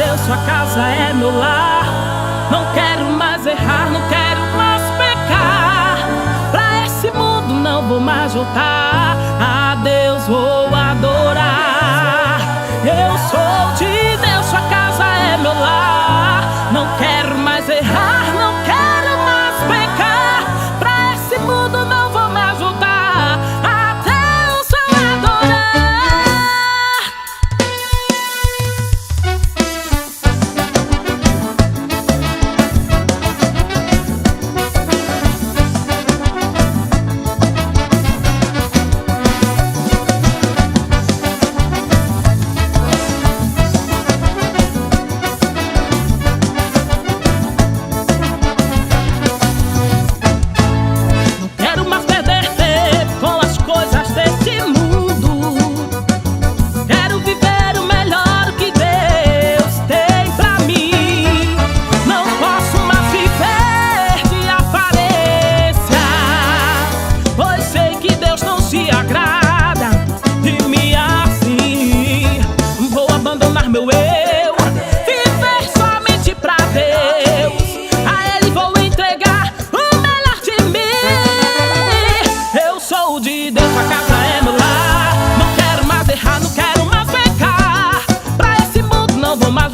Deus, sua casa é meu lar. Não quero mais errar, não quero mais pecar. Pra esse mundo não vou mais voltar. A Deus vou adorar. Eu sou de Deus, sua casa é meu lar. Não quero mais errar, não quero mais pecar. Pra esse mundo não vou mais voltar. A Deus vou adorar. Meu eu, viver somente pra Deus. A Ele vou entregar o melhor de mim. Eu sou de Deus, a casa é meu lar. Não quero mais errar, não quero mais pecar. Pra esse mundo não vou mais